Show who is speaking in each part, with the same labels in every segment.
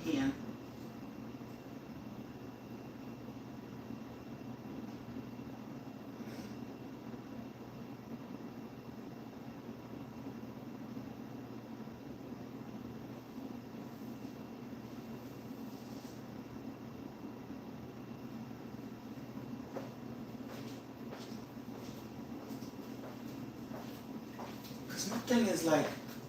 Speaker 1: Ian. Because my thing is like,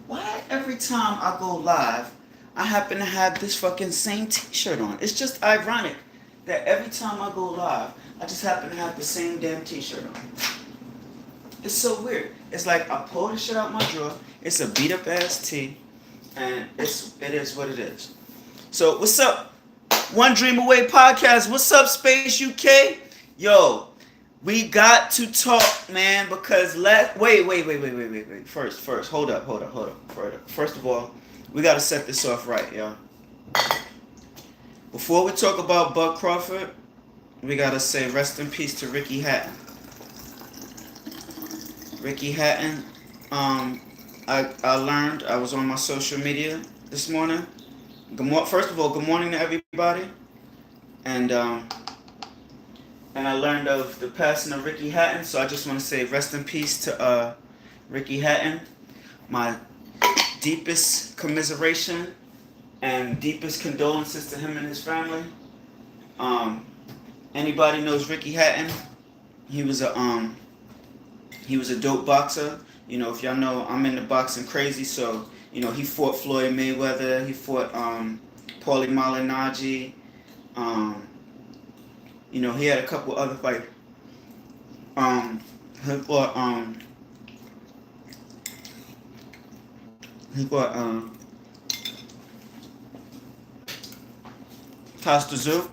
Speaker 1: why every time I go live, I happen to have this fucking same t-shirt on? It's just ironic that every time I go live, I just happen to have the same damn t-shirt on. It's so weird. It's like I pull the shit out my drawer. It's a beat up ass tee, and it is what it is. So what's up? One Dream Away podcast. What's up, Space UK? Yo, we got to talk, man, because wait. First, hold up. First of all, we gotta set this off right, yo. Before we talk about Bud Crawford, we gotta say rest in peace to Ricky Hatton. Ricky Hatton, I learned, I was on my social media this morning. First of all, good morning to everybody. And I learned of the passing of Ricky Hatton, so I just want to say rest in peace to Ricky Hatton. My deepest commiseration and deepest condolences to him and his family. Anybody knows Ricky Hatton? He was a dope boxer. You know, if y'all know, I'm into boxing crazy, so you know he fought Floyd Mayweather. He fought Paulie Malignaggi. You know, he had a couple other fights. He fought Costa Zoo.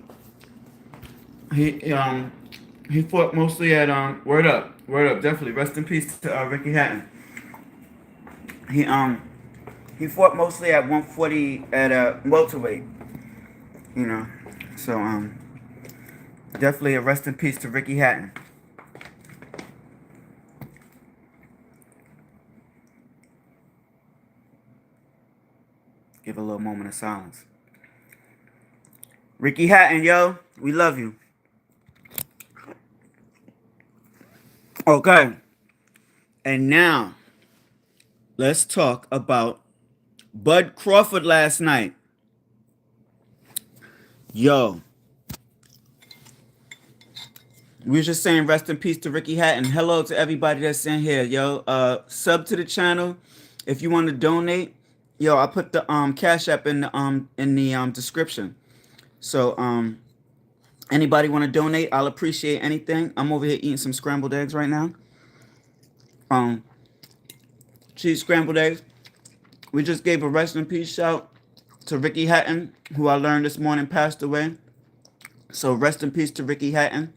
Speaker 1: He fought mostly at word up, definitely rest in peace to Ricky Hatton. He fought mostly at 140 at welterweight, you know, so definitely a rest in peace to Ricky Hatton. Give a little moment of silence. Ricky Hatton, yo, we love you. Okay. And now, let's talk about Bud Crawford last night. Yo. We were just saying rest in peace to Ricky Hatton. Hello to everybody that's in here, yo. Sub to the channel. If you want to donate, yo, I put the Cash App in the description. So anybody want to donate, I'll appreciate anything. I'm over here eating some scrambled eggs right now. Cheese scrambled eggs. We just gave a rest in peace shout to Ricky Hatton, who I learned this morning passed away. So rest in peace to Ricky Hatton.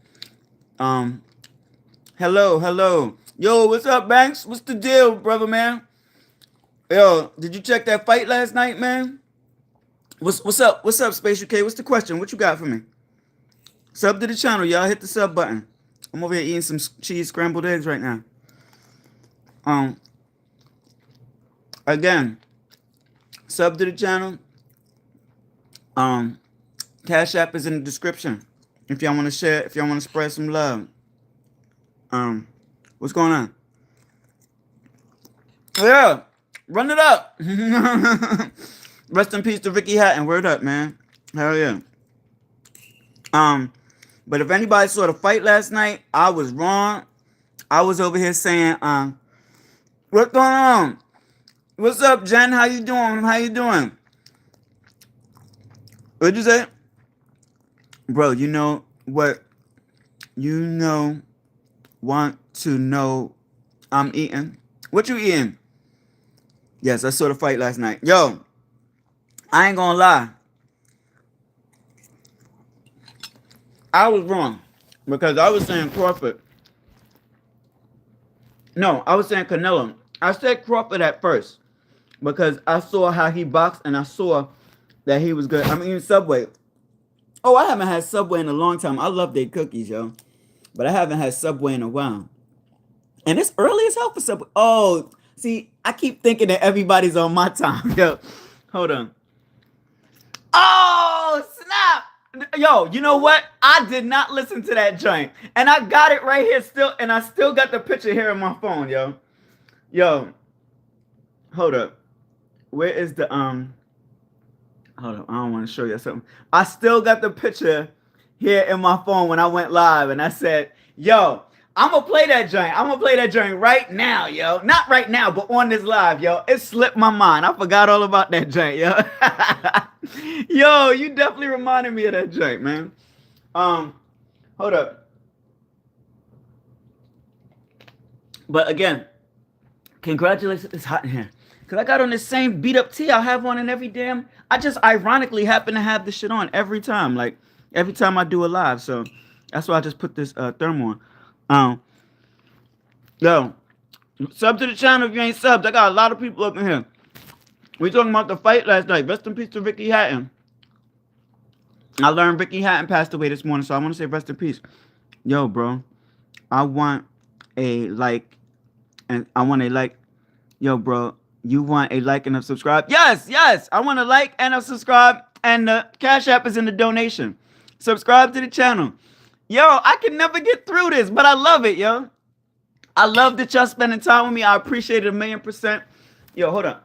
Speaker 1: Hello. Yo, what's up, Banks? What's the deal, brother, man? Yo, did you check that fight last night, man? What's up? What's up, Space UK? What's the question? What you got for me? Sub to the channel, y'all. Hit the sub button. I'm over here eating some cheese scrambled eggs right now. Again, sub to the channel. Cash App is in the description. If y'all want to share, if y'all want to spread some love. What's going on? Yeah, run it up. Rest in peace to Ricky Hatton. Word up, man. Hell yeah. But if anybody saw the fight last night, I was wrong. I was over here saying, what's going on? What's up, Jen? How you doing? What'd you say? Bro, you know what? Want to know I'm eating? What you eating? Yes, I saw the fight last night. Yo, I ain't gonna lie. I was wrong because I was saying Crawford. No, I was saying Canelo. I said Crawford at first because I saw how he boxed and I saw that he was good. I'm eating Subway. Oh, I haven't had Subway in a long time. I love their cookies, yo. But I haven't had Subway in a while. And it's early as hell for Subway. Oh, see, I keep thinking that everybody's on my time. Yo, hold on. Oh! Yo, you know what? I did not listen to that joint. And I got it right here still, and I still got the picture here on my phone, yo. Yo, hold up. Where is the hold up, I don't want to show you something. I still got the picture here in my phone when I went live, and I said, yo, I'm gonna play that joint. I'm gonna play that joint right now, yo. Not right now, but on this live, yo. It slipped my mind. I forgot all about that joint, yo. Yo, you definitely reminded me of that joint, man. Hold up. But again, congratulations. It's hot in here. Cause I got on the same beat up tee I have on in every damn. I just ironically happen to have this shit on every time. Like every time I do a live. So that's why I just put this thermal on. Yo, sub to the channel if you ain't subbed. I got a lot of people up in here. We talking about the fight last night. Rest in peace to Ricky Hatton. I learned Ricky Hatton passed away this morning, so I want to say rest in peace. Yo, bro, I want a like, and I want a like. Yo, bro, you want a like and a subscribe? Yes, yes, I want a like and a subscribe, and the Cash App is in the donation. Subscribe to the channel. Yo, I can never get through this, but I love it, yo. I love that y'all spending time with me. I appreciate it 1,000,000%. Yo, hold up.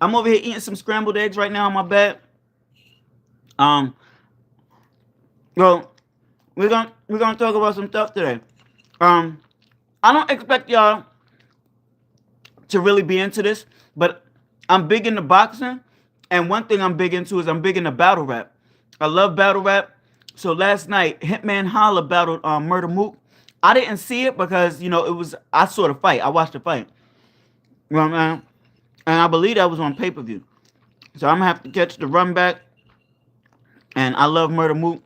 Speaker 1: I'm over here eating some scrambled eggs right now on my bed. Well, we're gonna talk about some stuff today. I don't expect y'all to really be into this, but I'm big into boxing, and one thing I'm big into is I'm big into battle rap. I love battle rap. So last night, Hitman Holla battled Murder Mook. I didn't see it because, you know, I saw the fight. I watched the fight. You know what I mean? And I believe that was on pay-per-view. So I'm going to have to catch the run back. And I love Murder Mook.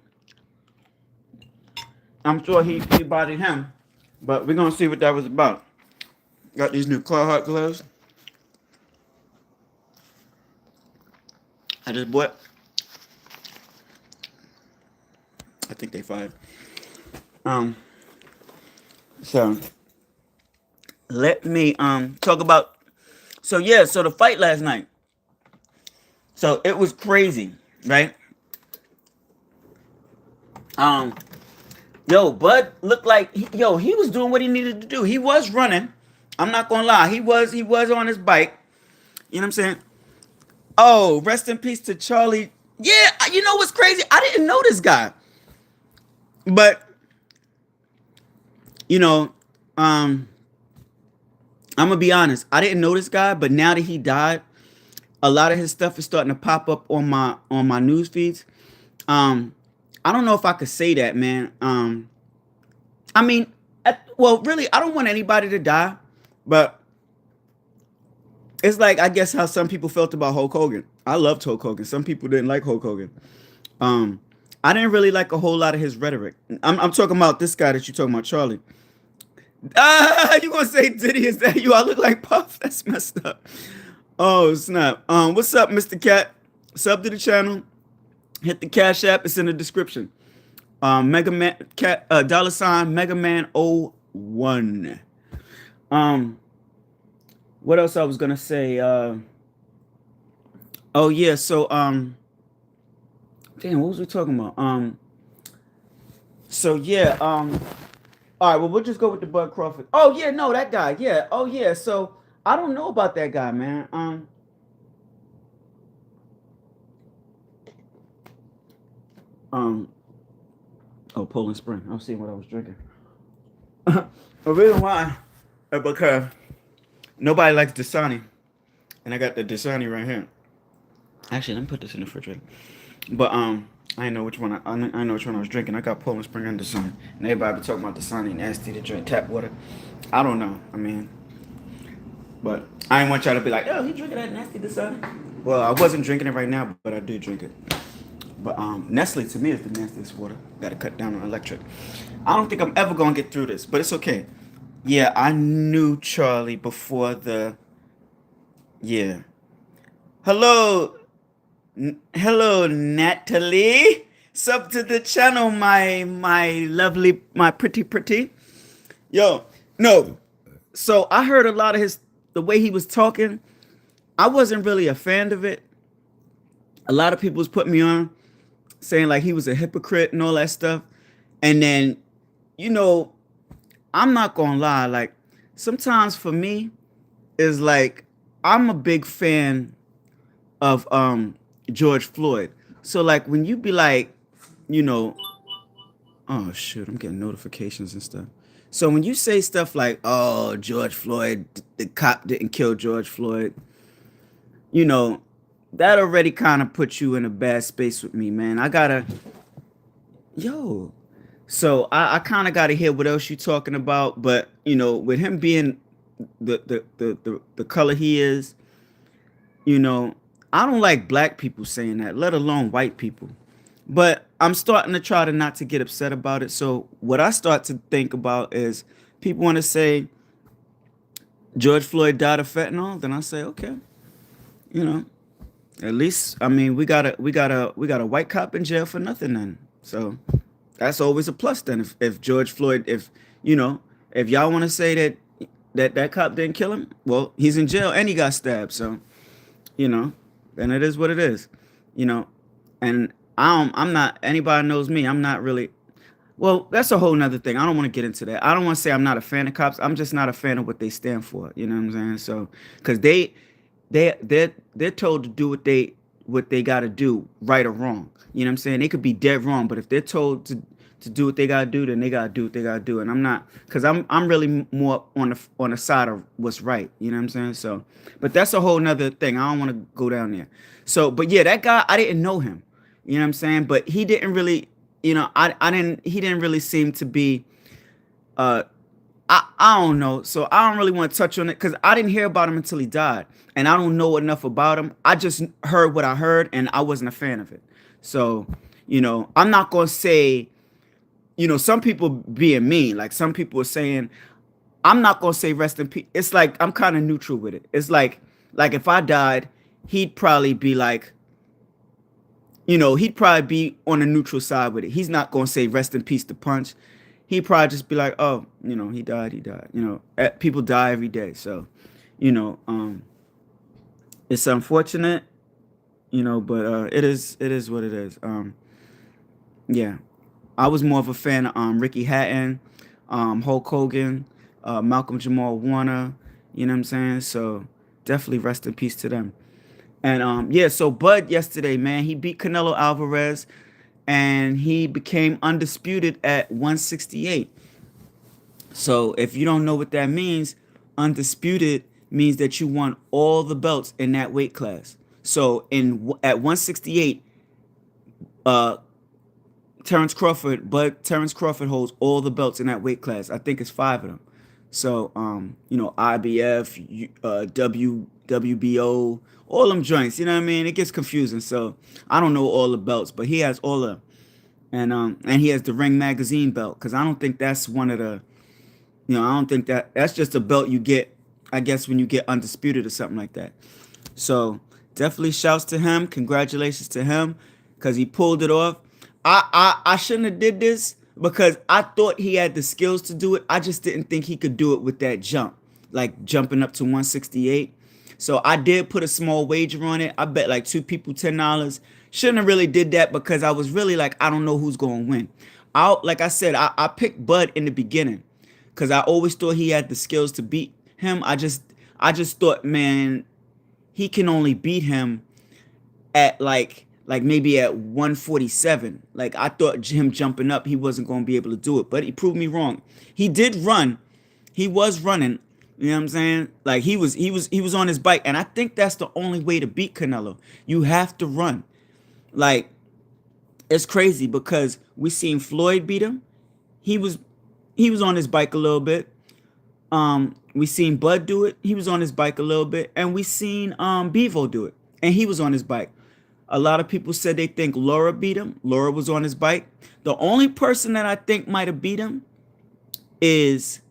Speaker 1: I'm sure he bodied him. But we're going to see what that was about. Got these new Crawford gloves. I just bought. I think they fine. So let me talk about. So yeah, so the fight last night. So it was crazy, right? Yo, Bud looked like he was doing what he needed to do. He was running. I'm not gonna lie. He was on his bike. You know what I'm saying? Oh, rest in peace to Charlie. Yeah, you know what's crazy? I didn't know this guy. But you know, I'm gonna be honest. I didn't know this guy, but now that he died, a lot of his stuff is starting to pop up on my news feeds. I don't know if I could say that, man. I mean, well, really, I don't want anybody to die, but it's like, I guess how some people felt about Hulk Hogan. I loved Hulk Hogan. Some people didn't like Hulk Hogan. I didn't really like a whole lot of his rhetoric. I'm talking about this guy that you're talking about, Charlie. You gonna say Diddy? Is that you? I look like Puff. That's messed up. Oh snap. What's up, Mr. Cat? Sub to the channel. Hit the Cash App. It's in the description. Mega Man Cat $ Mega Man 01. What else I was gonna say? Oh yeah. So damn, what was we talking about? So yeah. All right. Well, we'll just go with the Bud Crawford. Oh yeah, no, that guy. Yeah. Oh yeah. So I don't know about that guy, man. Oh, Poland Spring. I was seeing what I was drinking. The reason why is because nobody likes Dasani, and I got the Dasani right here. Actually, let me put this in the refrigerator. But I know which one I know which one I was drinking. I got Poland Spring and Dasani, and everybody be talking about Dasani nasty to drink tap water. I don't know. I mean, but I didn't want y'all to be like, oh, he drinking that nasty Dasani. Well, I wasn't drinking it right now, but I do drink it. But Nestle to me is the nastiest water. Gotta cut down on electric. I don't think I'm ever gonna get through this, but it's okay. Yeah, I knew Charlie before the. Yeah. Hello, Natalie. Sub to the channel, my lovely, my pretty. Yo, no. So I heard a lot of the way he was talking. I wasn't really a fan of it. A lot of people was putting me on. saying like he was a hypocrite and all that stuff. And then, you know, I'm not gonna lie, like sometimes for me, is like I'm a big fan of George Floyd. So like when you be like, you know, oh shoot, I'm getting notifications and stuff. So when you say stuff like, "Oh, George Floyd, the cop didn't kill George Floyd," you know, that already kind of puts you in a bad space with me, man. I gotta, yo. So I kind of gotta hear what else you talking about, but you know, with him being the color he is, you know, I don't like black people saying that, let alone white people. But I'm starting to try to not to get upset about it. So what I start to think about is people want to say George Floyd died of fentanyl, then I say, okay, you know, at least I mean we got a white cop in jail for nothing then. So that's always a plus then. If George Floyd, if you know, if y'all want to say that cop didn't kill him, well, he's in jail and he got stabbed. So you know, then it is what it is, you know. And I'm not, anybody knows me, I'm not really, well, that's a whole nother thing. I don't want to get into that. I don't want to say I'm not a fan of cops. I'm just not a fan of what they stand for. You know what I'm saying? So, because they're told to do what they got to do, right or wrong. You know what I'm saying? They could be dead wrong, but if they're told to do what they got to do, then they got to do what they got to do. And I'm not, because I'm really more on the side of what's right. You know what I'm saying? So, but that's a whole nother thing. I don't want to go down there. So, but yeah, that guy, I didn't know him. You know what I'm saying? But he didn't really, you know, he didn't really seem to be, uh, I don't know. So I don't really want to touch on it because I didn't hear about him until he died. And I don't know enough about him. I just heard what I heard and I wasn't a fan of it. So, you know, I'm not going to say, you know, some people being mean, like some people are saying, I'm not going to say rest in peace. It's like, I'm kind of neutral with it. It's like if I died, he'd probably be like, you know, he'd probably be on the neutral side with it. He's not going to say rest in peace to Punch. He'd probably just be like, oh, you know, he died, he died. You know, people die every day. So, you know, it's unfortunate, you know, but it is what it is. Yeah. I was more of a fan of Ricky Hatton, Hulk Hogan, Malcolm Jamal Warner, you know what I'm saying? So definitely rest in peace to them. And yeah, so Bud yesterday, man, he beat Canelo Alvarez and he became undisputed at 168. So if you don't know what that means, undisputed means that you won all the belts in that weight class. So at 168, uh Terrence Crawford holds all the belts in that weight class. I think it's five of them. So, you know, IBF, WBO, all them joints. You know what I mean? It gets confusing. So I don't know all the belts, but he has all of them, and he has the Ring Magazine belt because I don't think that's one of the, you know, I don't think that's just a belt you get, I guess, when you get undisputed or something like that. So definitely shouts to him. Congratulations to him because he pulled it off. I shouldn't have did this because I thought he had the skills to do it. I just didn't think he could do it with that jump, like jumping up to 168. So I did put a small wager on it. I bet like two people $10. Shouldn't have really did that because I was really like, I don't know who's going to win. Like I said, I picked Bud in the beginning because I always thought he had the skills to beat him. I just thought, man, he can only beat him at like maybe at 147. Like I thought him jumping up, he wasn't going to be able to do it, but he proved me wrong. He did run. He was running. You know what I'm saying? Like he was on his bike, and I think that's the only way to beat Canelo. You have to run. Like it's crazy because we seen Floyd beat him. He was he was on his bike a little bit. We seen Bud do it. He was on his bike a little bit, and we seen Bevo do it, and he was on his bike. A lot of people said they think Laura beat him. Laura was on his bike. The only person that I think might have beat him is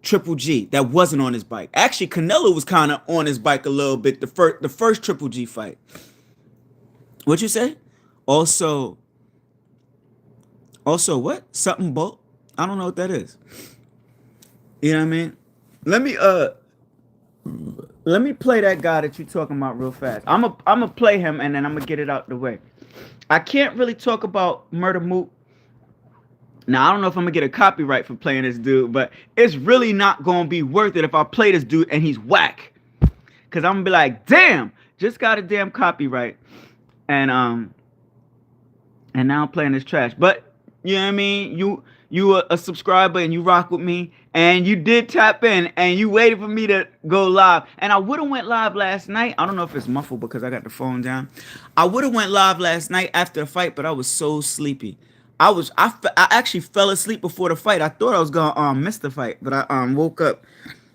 Speaker 1: Triple G that wasn't on his bike. Actually, Canelo was kind of on his bike a little bit the first Triple G fight. What'd you say? Also, what? Something bolt? I don't know what that is. You know what I mean? Let me Let me play that guy that you talking about real fast. I'm a play him and then I'm gonna get it out the way. I can't really talk about Murder Mook. Now I don't know if I'm gonna get a copyright for playing this dude, but it's really not gonna be worth it if I play this dude and he's whack. Cause I'm gonna be like, damn, just got a damn copyright, and and now I'm playing this trash. But you know what I mean? You a subscriber and you rock with me, and you did tap in and you waited for me to go live. And I would have went live last night. I don't know if it's muffled because I got the phone down. I would have went live last night after the fight, but I was so sleepy. I actually fell asleep before the fight. I thought I was gonna miss the fight, but I woke up.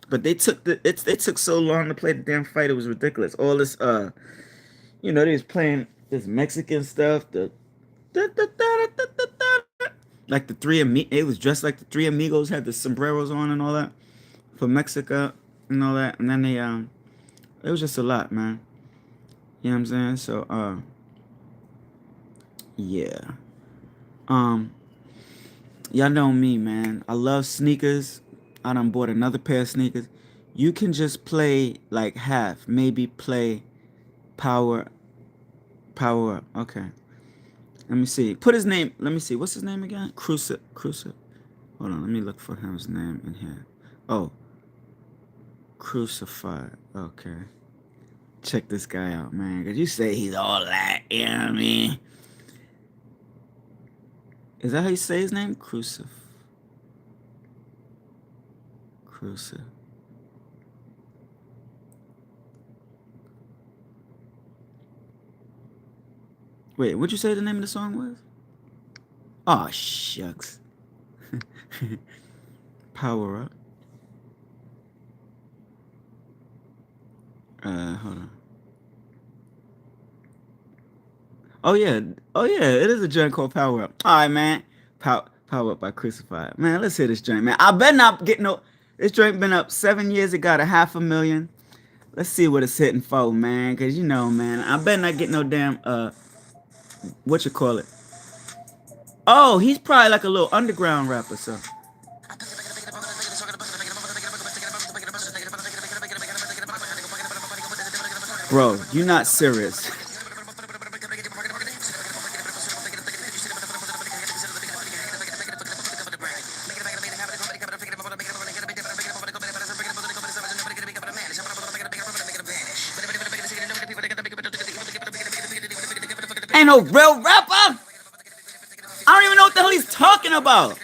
Speaker 1: But they took so long to play the damn fight. It was ridiculous. All this they was playing this Mexican stuff. Like the three amigos, it was dressed like the three amigos, had the sombreros on and all that for Mexico and all that. And then it was just a lot, man. You know what I'm saying? So yeah. Y'all know me, man. I love sneakers. I done bought another pair of sneakers. You can just play like half, maybe play power up. Okay. Let me see. Put his name. Let me see. What's his name again? Crucive. Hold on. Let me look for his name in here. Oh. Crucified. Okay. Check this guy out, man. Because you say he's all that. You know what I mean? Is that how you say his name? Crucive. Wait, what'd you say the name of the song was? Oh, shucks. Power up. Hold on. Oh yeah, it is a joint called Power Up. All right, man. Power Up by Crucified. Man, let's hear this joint, man. I better not get no. This joint been up 7 years. It got 500,000. Let's see what it's hitting for, man. Cause you know, man, I better not get no damn what you call it. Oh, he's probably like a little underground rapper, so. Bro, you're not serious. Ain't no real rapper. I don't even know what the hell he's talking about.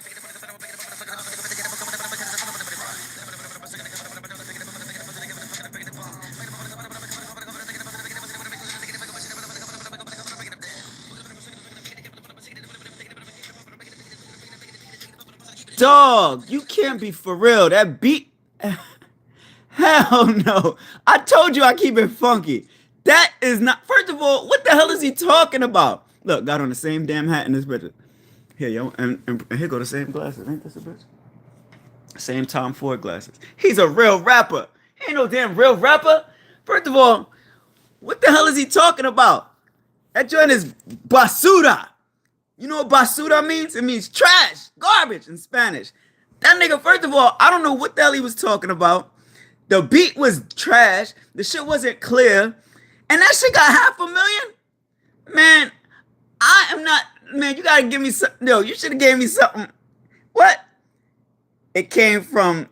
Speaker 1: Dog, you can't be for real. That beat. Hell no. I told you I keep it funky. That is not. First of all, what the hell is he talking about? Look, got on the same damn hat in this picture. Here, yo, and here go the same glasses. Ain't this a bitch? Same Tom Ford glasses. He's a real rapper. He ain't no damn real rapper. First of all, what the hell is he talking about? That joint is basura. You know what basura means? It means trash, garbage in Spanish. That nigga, first of all, I don't know what the hell he was talking about. The beat was trash. The shit wasn't clear. And that shit got 500,000? Man, I am not, man, you gotta give me something. No, you should have gave me something. What? It came from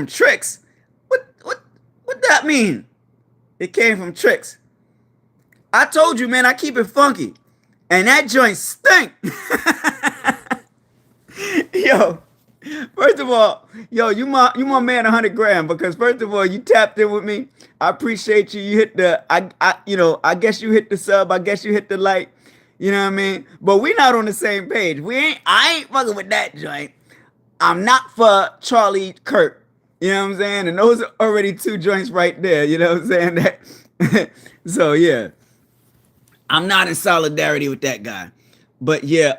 Speaker 1: Tricks. What that mean? It came from Tricks. I told you, man, I keep it funky. And that joint stink. Yo, first of all, yo, you my man 100 grand because first of all, you tapped in with me. I appreciate you. You hit the I guess you hit the sub, I guess you hit the like, you know what I mean? But we not on the same page. I ain't fucking with that joint. I'm not for Charlie Kirk. You know what I'm saying? And those are already two joints right there, you know what I'm saying? That so yeah. I'm not in solidarity with that guy. But yeah,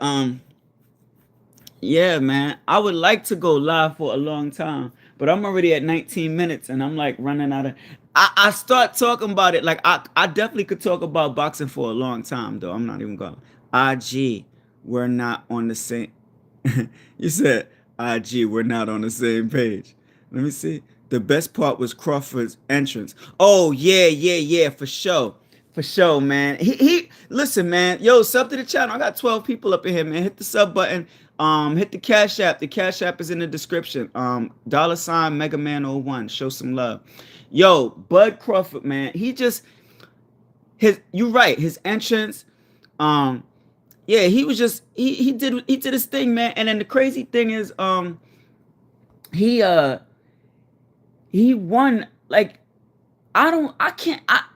Speaker 1: yeah, man. I would like to go live for a long time, but I'm already at 19 minutes and I'm like running out of I start talking about it like I definitely could talk about boxing for a long time though. I'm not even going. IG, we're not on the same. You said IG, we're not on the same page. Let me see. The best part was Crawford's entrance. Oh yeah, yeah, yeah, for sure, man. He listen, man. Yo, sub to the channel. I got 12 people up in here, man. Hit the sub button. Hit the Cash App. The Cash App is in the description. $ Mega Man 01. Show some love. Yo, Bud Crawford, man. He just you right. His entrance. Um, yeah, he was just he did his thing, man. And then the crazy thing is, he he won like I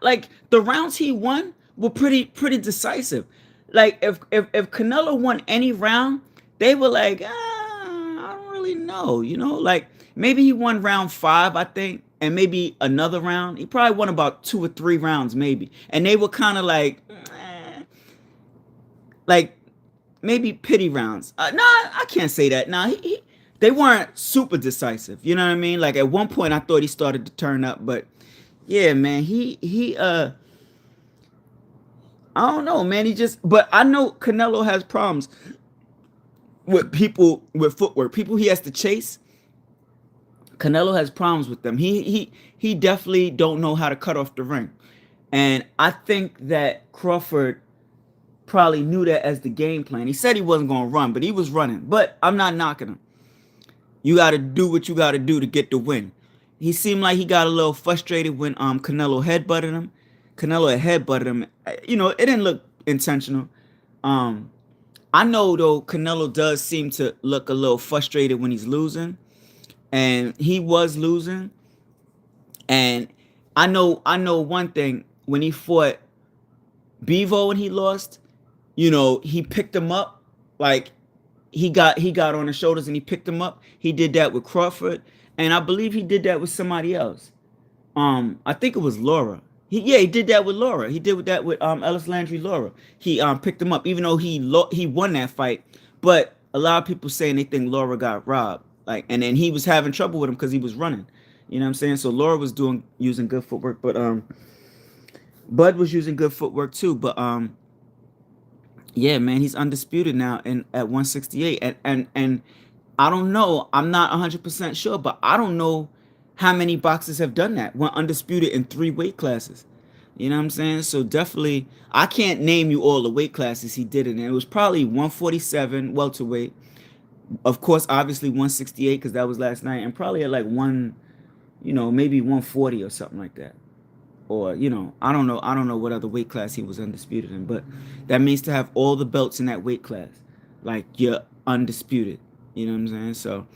Speaker 1: like the rounds he won were pretty decisive. Like if Canelo won any round, they were like, I don't really know, like maybe he won round 5, I think, and maybe another round. He probably won about 2 or 3 rounds, maybe, and they were kind of like maybe pity rounds. Nah, I can't say that. Nah, they weren't super decisive. You know what I mean? Like at one point, I thought he started to turn up, but yeah, man, I don't know, man. But I know Canelo has problems with people with footwork. People he has to chase. Canelo has problems with them. He definitely don't know how to cut off the ring, and I think that Crawford probably knew that as the game plan. He said he wasn't going to run, but he was running. But I'm not knocking him. You got to do what you got to do to get the win. He seemed like he got a little frustrated when Canelo headbutted him. Canelo had headbutted him. It didn't look intentional. I know though Canelo does seem to look a little frustrated when he's losing, and he was losing. And I know one thing, when he fought Bevo and he lost, he picked him up. Like he got on his shoulders and he picked him up. He did that with Crawford, and I believe he did that with somebody else. I think it was Laura. He did that with Laura. He did that with Ellis Landry Laura. He picked him up, even though he won that fight. But a lot of people saying they think Laura got robbed. Like, and then he was having trouble with him because he was running. You know what I'm saying? So Laura was using good footwork, but Bud was using good footwork too. But yeah, man, he's undisputed now at 168. And I don't know. I'm not 100% sure, but I don't know how many boxers have done that. Went undisputed in 3 weight classes. You know what I'm saying? So definitely, I can't name you all the weight classes he did it in. It was probably 147 welterweight. Of course, obviously 168 because that was last night, and probably at like maybe 140 or something like that. Or I don't know what other weight class he was undisputed in, but that means to have all the belts in that weight class, like you're undisputed. You know what I'm saying? So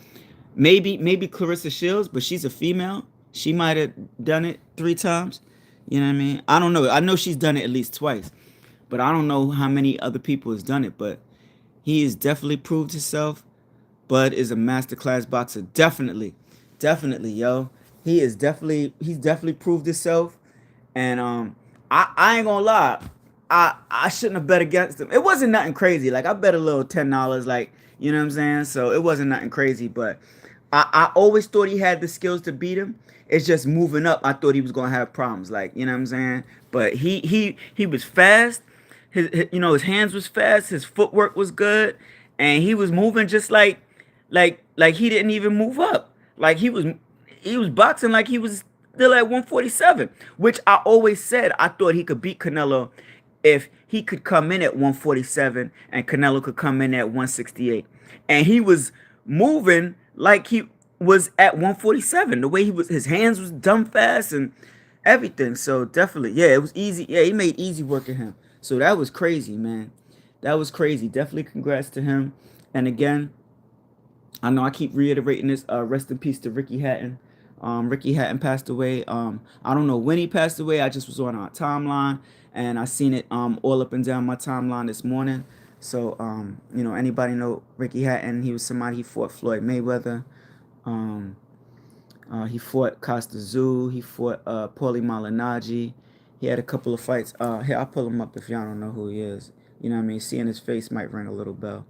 Speaker 1: maybe Clarissa Shields, but she's a female. She might have done it 3 times. You know what I mean? I don't know. I know she's done it at least twice, but I don't know how many other people has done it. But he has definitely proved himself. Bud is a masterclass boxer. Definitely, yo. He's definitely proved himself. And I ain't gonna lie, I shouldn't have bet against him. It wasn't nothing crazy. Like I bet a little $10, like you know what I'm saying. So it wasn't nothing crazy, but I always thought he had the skills to beat him. It's just moving up. I thought he was gonna have problems, like you know what I'm saying. But he was fast. His hands was fast. His footwork was good, and he was moving just like he didn't even move up. Like he was boxing like he was still at 147, which I always said I thought he could beat Canelo if he could come in at 147 and Canelo could come in at 168. And he was moving like he was at 147. The way his hands was dumb fast and everything. So definitely, yeah, it was easy. Yeah, he made easy work of him. So that was crazy, man. That was crazy. Definitely congrats to him. And again, I know I keep reiterating this. Rest in peace to Ricky Hatton. Ricky Hatton passed away. I don't know when he passed away. I just was on our timeline and I seen it all up and down my timeline this morning. So anybody know Ricky Hatton? He was somebody. He fought Floyd Mayweather. He fought Costa Zoo. He fought Paulie Malignaggi. He had a couple of fights. Here, I'll pull him up if y'all don't know who he is. You know what I mean? Seeing his face might ring a little bell.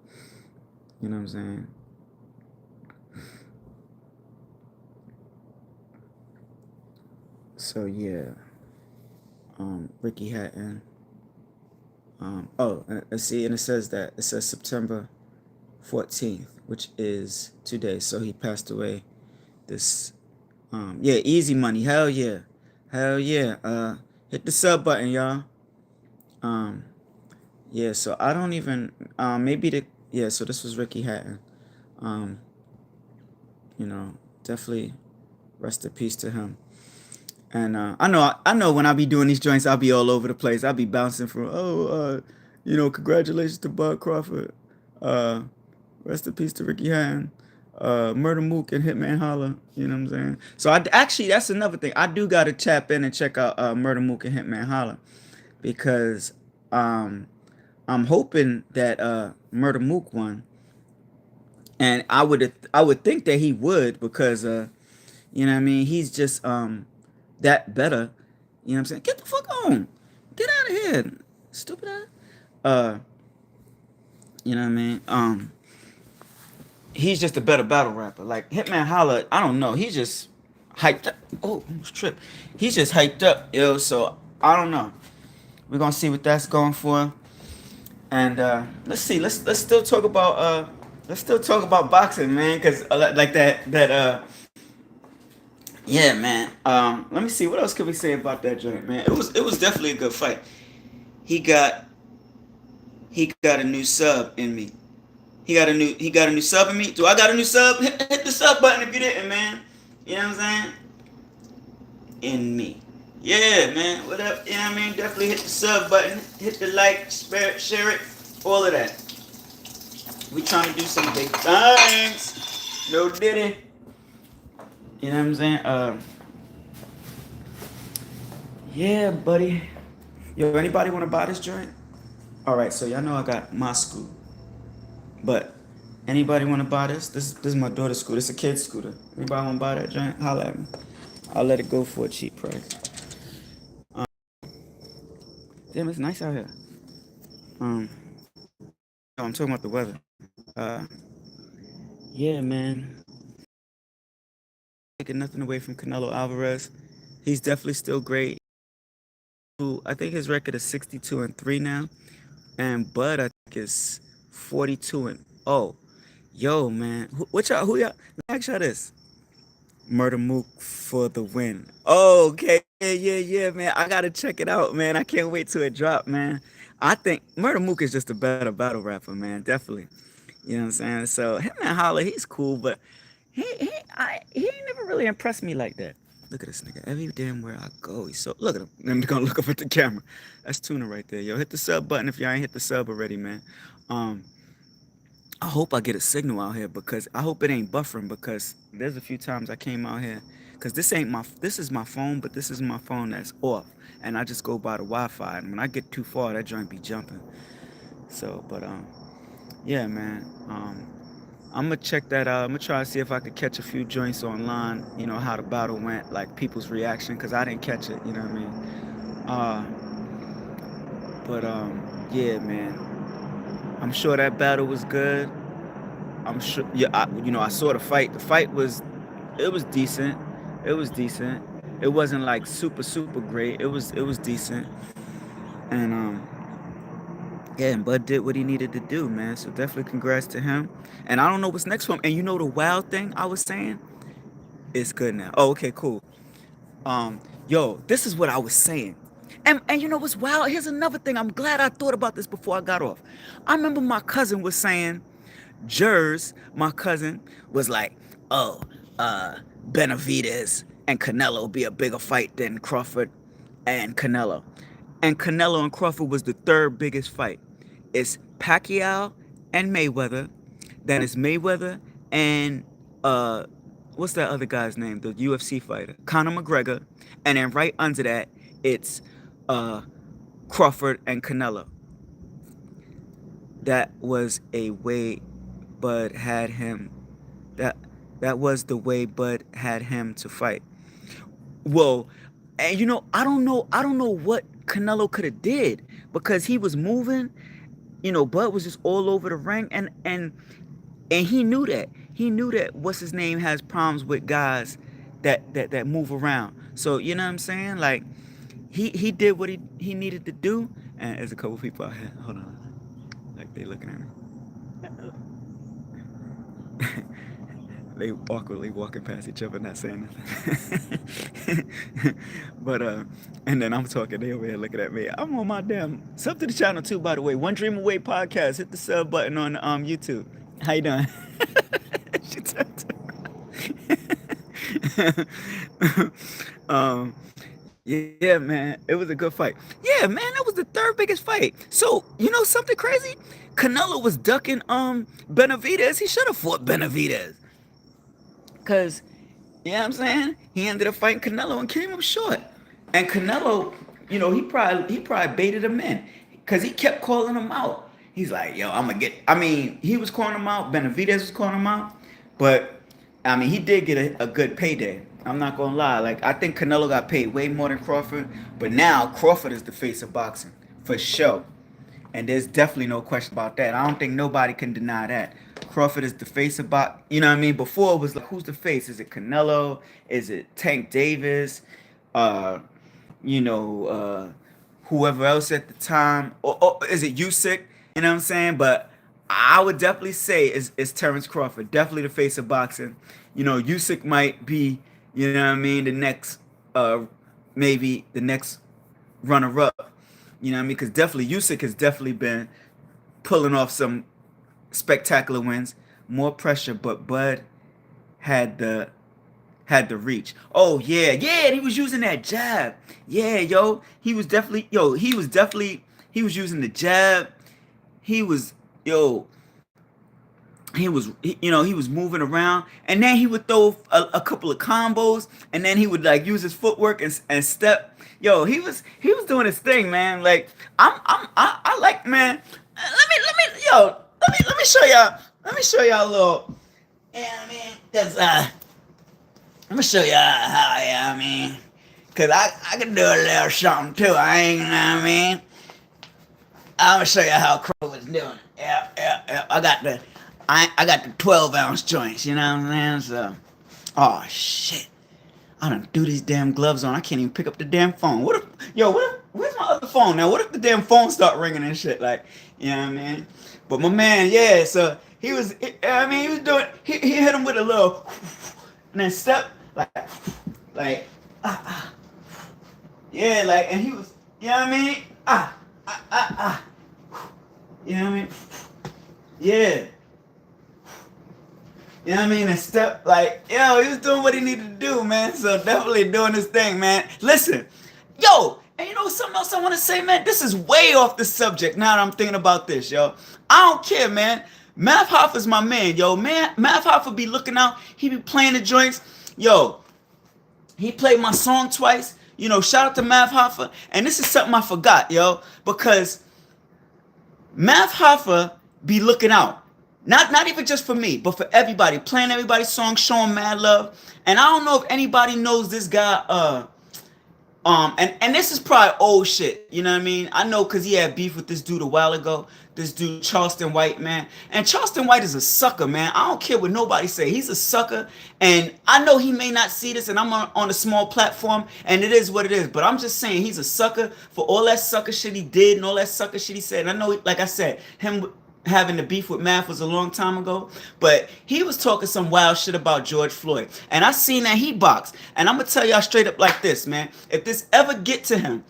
Speaker 1: You know what I'm saying? So yeah, Ricky Hatton. Let's see, and it says September 14th, which is today. So he passed away this Yeah, easy money. Hell yeah. Hell yeah. Hit the sub button, y'all. Um, yeah, so I don't even maybe the yeah, so this was Ricky Hatton. Um, you know, definitely rest in peace to him. And I know when I be doing these joints, I'll be all over the place. I'll be bouncing from congratulations to Bud Crawford. Uh, rest in peace to Ricky Hatton. Murder Mook and Hitman Holla. You know what I'm saying? So I actually that's another thing. I do gotta tap in and check out Murder Mook and Hitman Holla because um I'm hoping that Murder Mook won, and I would think that he would because you know what I mean, he's just that better. You know what I'm saying? Get the fuck on. Get out of here. Stupid ass. Uh you know what I mean? He's just a better battle rapper. Like Hitman Holla, I don't know. He's just hyped up. Oh, almost tripped. He's just hyped up, yo. So I don't know. We're gonna see what that's going for. And let's see. Let's still talk about boxing, man. Cause like that yeah, man. Let me see. What else could we say about that joint, man? It was definitely a good fight. He got he got a new sub in me. He got a new sub in me. Do I got a new sub? Hit the sub button if you didn't, man. You know what I'm saying? In me. Yeah, man. What up? You know what I mean? Definitely hit the sub button. Hit the like, share it, all of that. We trying to do some big things. No diddy. You know what I'm saying? Yeah, buddy. Yo, anybody want to buy this joint? All right, so y'all know I got my school, but anybody want to buy this? This is my daughter's scooter. It's a kid's scooter. Anybody want to buy that joint? Holla at me. I'll let it go for a cheap price. Um, damn, it's nice out here. Um, no, I'm talking about the weather. Uh, yeah, man. Taking nothing away from Canelo Alvarez. He's definitely still great. I think his record is 62-3 now, and Bud I think is 42-0. Yo, man, who y'all? Let me ask y'all this. Murder Mook for the win. Oh, okay. Yeah, man. I gotta check it out, man. I can't wait till it drop, man. I think Murder Mook is just a better battle rapper, man. Definitely. You know what I'm saying? So him and Holla, he's cool, but he never really impressed me like that. Look at this nigga. Every damn where I go, he's so look at him. I'm gonna look up at the camera. That's Tuna right there. Yo, hit the sub button if y'all ain't hit the sub already, man. Um, I hope I get a signal out here because I hope it ain't buffering because there's a few times I came out here because this is my phone, but this is my phone that's off, and I just go by the Wi-Fi, and when I get too far, that joint be jumping. So, but yeah, man. I'm gonna check that out. I'm gonna try to see if I could catch a few joints online. You know how the battle went, like people's reaction, because I didn't catch it. You know what I mean? But yeah, man. I'm sure that battle was good. I'm sure. Yeah, I saw the fight. The fight was, it was decent. It was decent. It wasn't like super great. It was decent. And yeah, and Bud did what he needed to do, man. So definitely congrats to him. And I don't know what's next for him. And you know the wild thing I was saying? It's good now. Oh, okay, cool. Yo, this is what I was saying. And you know what's wild? Here's another thing. I'm glad I thought about this before I got off. I remember my cousin was saying, Jers, my cousin, was like, oh, Benavidez and Canelo will be a bigger fight than Crawford and Canelo. And Canelo and Crawford was the third biggest fight. It's Pacquiao and Mayweather. Then it's Mayweather and what's that other guy's name? The UFC fighter, Conor McGregor. And then right under that, it's uh, Crawford and Canelo. That was a way Bud had him. That that was the way Bud had him to fight. Well, and I don't know what Canelo could have did because he was moving. Bud was just all over the ring, and he knew that. He knew that what's his name has problems with guys that move around. So you know what I'm saying? Like he did what he needed to do. And there's a couple people out here. Hold on, like they looking at me.
Speaker 2: they awkwardly walking past each other, not saying nothing. But and then I'm talking, they over here looking at me. I'm on my damn sub to the channel too, by the way. One Dream Away podcast. Hit the sub button on YouTube. How you doing? She turned um, yeah, man, it was a good fight. Yeah, man, that was the third biggest fight. So you know something crazy? Canelo was ducking Benavidez. He should have fought Benavidez, cause you know what I'm saying? He ended up fighting Canelo and came up short. And Canelo, you know, he probably baited him in, cause he kept calling him out. He's like, yo, I'm gonna get. I mean, he was calling him out. Benavidez was calling him out, but I mean, he did get a good payday. I'm not gonna lie. Like, I think Canelo got paid way more than Crawford, but now Crawford is the face of boxing for sure. And there's definitely no question about that. I don't think nobody can deny that. Crawford is the face of boxing. You know what I mean? Before it was like, who's the face? Is it Canelo? Is it Tank Davis? Uh, you know, whoever else at the time? Or is it Usyk? You know what I'm saying? But I would definitely say it's Terrence Crawford. Definitely the face of boxing. You know, Usyk might be, you know what I mean, the next, maybe the next runner up. You know what I mean? Because definitely Usyk has definitely been pulling off some spectacular wins, more pressure, but Bud had the reach. Oh yeah, yeah, and he was using that jab. Yeah, yo, he was using the jab. He was yo, he was moving around, and then he would throw a couple of combos, and then he would like use his footwork and step. Yo, he was doing his thing, man. Like I like, man. Let me show y'all. Let me show y'all a little. Yeah, I mean, that's let me show y'all how. Yeah, I mean, cause I can do a little something too. I ain't, you know what I mean. I'm gonna show you how Crow was doing it. Yeah, yeah, yeah. I got the 12-ounce joints. You know what I'm saying? So, oh shit, I done threw these damn gloves on. I can't even pick up the damn phone. Where's my other phone now? What if the damn phone start ringing and shit? Like, you know what I mean? But my man, yeah. So he was. I mean, he was doing. He hit him with a little, and then step like yeah, like, and he was. You know what I mean? You know what I mean? Yeah. You know what I mean? And step, like, yo, he was doing what he needed to do, man. So definitely doing his thing, man. Listen, yo, and you know something else I want to say, man? This is way off the subject now that I'm thinking about this, yo. I don't care, man. Math Hoffa's my man, yo. Man, Math Hoffa be looking out. He be playing the joints. Yo, he played my song twice. You know, shout out to Math Hoffa. And this is something I forgot, yo, because Math Hoffa be looking out. Not even just for me, but for everybody. Playing everybody's song, showing mad love. And I don't know if anybody knows this guy, and this is probably old shit, you know what I mean? I know because he had beef with this dude a while ago. This dude, Charleston White, man. And Charleston White is a sucker, man. I don't care what nobody say. He's a sucker. And I know he may not see this, and I'm on a small platform, and it is what it is. But I'm just saying he's a sucker for all that sucker shit he did and all that sucker shit he said. And I know, like I said, him having the beef with Math was a long time ago, but he was talking some wild shit about George Floyd, and I seen that he boxed, and I'm gonna tell y'all straight up like this, man. If this ever get to him,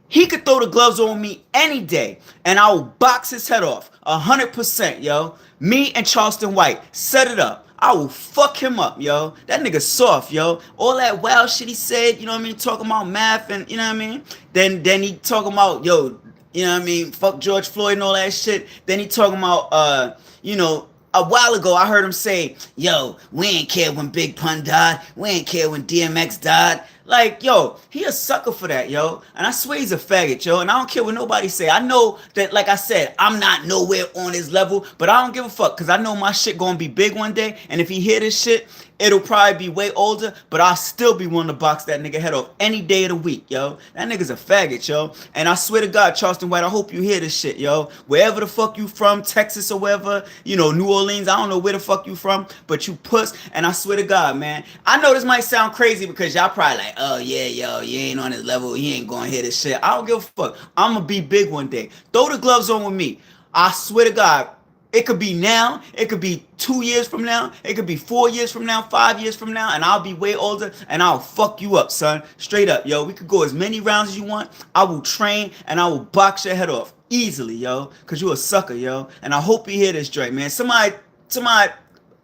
Speaker 2: he could throw the gloves on me any day, and I will box his head off 100%, yo. Me and Charleston White, set it up. I will fuck him up, yo. That nigga soft, yo. All that wild shit he said, you know what I mean, talking about Math and, you know what I mean. Then he talking about, yo, you know what I mean? Fuck George Floyd and all that shit. Then he talking about, you know, a while ago I heard him say, yo, we ain't care when Big Pun died. We ain't care when DMX died. Like, yo, he a sucker for that, yo. And I swear he's a faggot, yo. And I don't care what nobody say. I know that, like I said, I'm not nowhere on his level, but I don't give a fuck because I know my shit gonna be big one day. And if he hear this shit, it'll probably be way older, but I'll still be willing to box that nigga head off any day of the week, yo. That nigga's a faggot, yo. And I swear to God, Charleston White, I hope you hear this shit, yo. Wherever the fuck you from, Texas or wherever, you know, New Orleans, I don't know where the fuck you from, but you puss. And I swear to God, man, I know this might sound crazy because y'all probably like, oh yeah, yo, you ain't on his level, he ain't gonna hear this shit. I don't give a fuck. I'm gonna be big one day. Throw the gloves on with me. I swear to God, It could be now. It could be 2 years from now. It could be 4 years from now, 5 years from now, and I'll be way older, and I'll fuck you up, son. Straight up, yo. We could go as many rounds as you want. I will train, and I will box your head off easily, yo. Because you a sucker, yo. And I hope you hear this joint, man. Somebody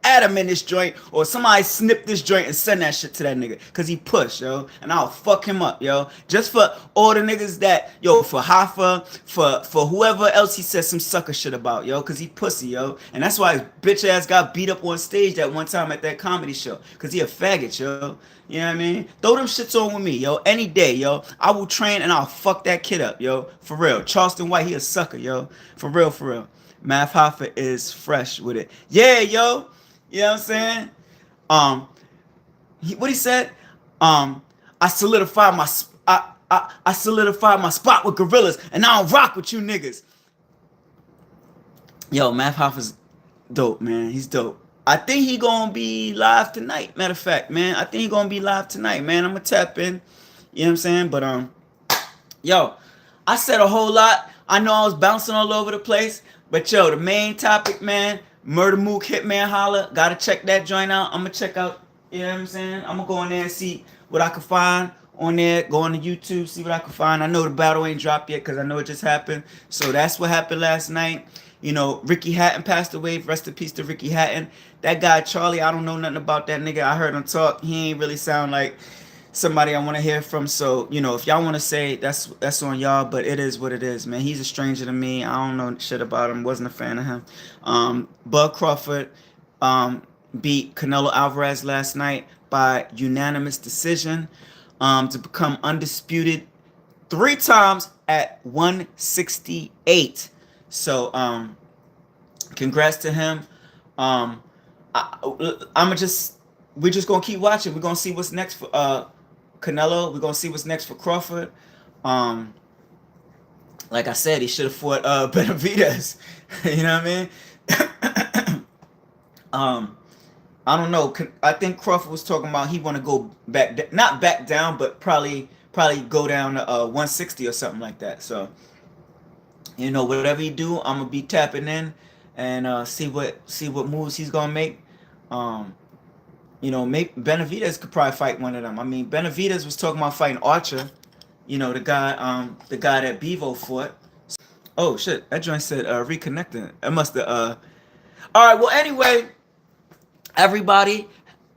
Speaker 2: add him in this joint, or somebody snip this joint and send that shit to that nigga, cause he push, yo, and I'll fuck him up, yo. Just for all the niggas that, yo, for Hoffa, for whoever else he said some sucker shit about, yo, cause he pussy, yo, and that's why his bitch ass got beat up on stage that one time at that comedy show, cause he a faggot, yo. You know what I mean? Throw them shits on with me, yo, any day, yo. I will train and I'll fuck that kid up, yo, for real. Charleston White, he a sucker, yo, for real, for real. Math Hoffa is fresh with it. Yeah, yo. You know what I'm saying? What he said? I solidified my I solidified my spot with gorillas, and I don't rock with you niggas. Yo, Math Hoffa's dope, man. He's dope. I think he gonna be live tonight. Matter of fact, man, I think he gonna be live tonight, man. I'm gonna tap in. You know what I'm saying? But yo, I said a whole lot. I know I was bouncing all over the place, but yo, the main topic, man. Murder Mook Hitman Holla. Gotta check that joint out. I'm gonna check out, you know what I'm saying? I'm gonna go in there and see what I can find on there. Go on to YouTube, see what I can find. I know the battle ain't dropped yet because I know it just happened. So that's what happened last night. You know, Ricky Hatton passed away. Rest in peace to Ricky Hatton. That guy, Charlie, I don't know nothing about that nigga. I heard him talk. He ain't really sound like somebody I want to hear from. So, you know, if y'all want to say, that's on y'all, but it is what it is, man. He's a stranger to me. I don't know shit about him. Wasn't a fan of him. Bud Crawford beat Canelo Alvarez last night by unanimous decision to become undisputed 3 times at 168. So, congrats to him. We're just gonna keep watching. We're gonna see what's next for Canelo. We're gonna see what's next for Crawford. Like I said, he should have fought Benavidez. You know what I mean? I don't know. I think Crawford was talking about he want to go back, not back down, but probably go down to 160 or something like that. So, you know, whatever he do, I'm gonna be tapping in and see what moves he's gonna make. You know, maybe Benavidez could probably fight one of them. I mean, Benavidez was talking about fighting Archer. You know, the guy that Bevo fought. Oh shit, that joint said reconnecting. It must have. All right. Well, anyway, everybody,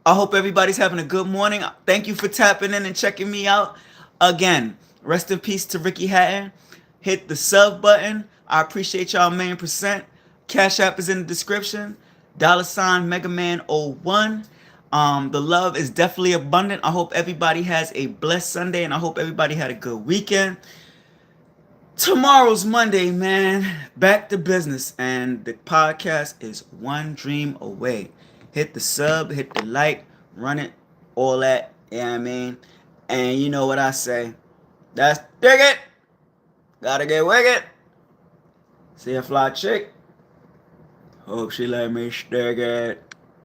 Speaker 2: I hope everybody's having a good morning. Thank you for tapping in and checking me out again. Rest in peace to Ricky Hatton. Hit the sub button. I appreciate y'all %. Cash App is in the description. $ Mega Man 01. The love is definitely abundant. I hope everybody has a blessed Sunday, and I hope everybody had a good weekend. Tomorrow's Monday, man. Back to business, and the podcast is one dream away. Hit the sub, hit the like, run it, all that. You know what I mean? And you know what I say. That's dig it. Gotta get wicked. See a fly chick. Hope she let me stick it.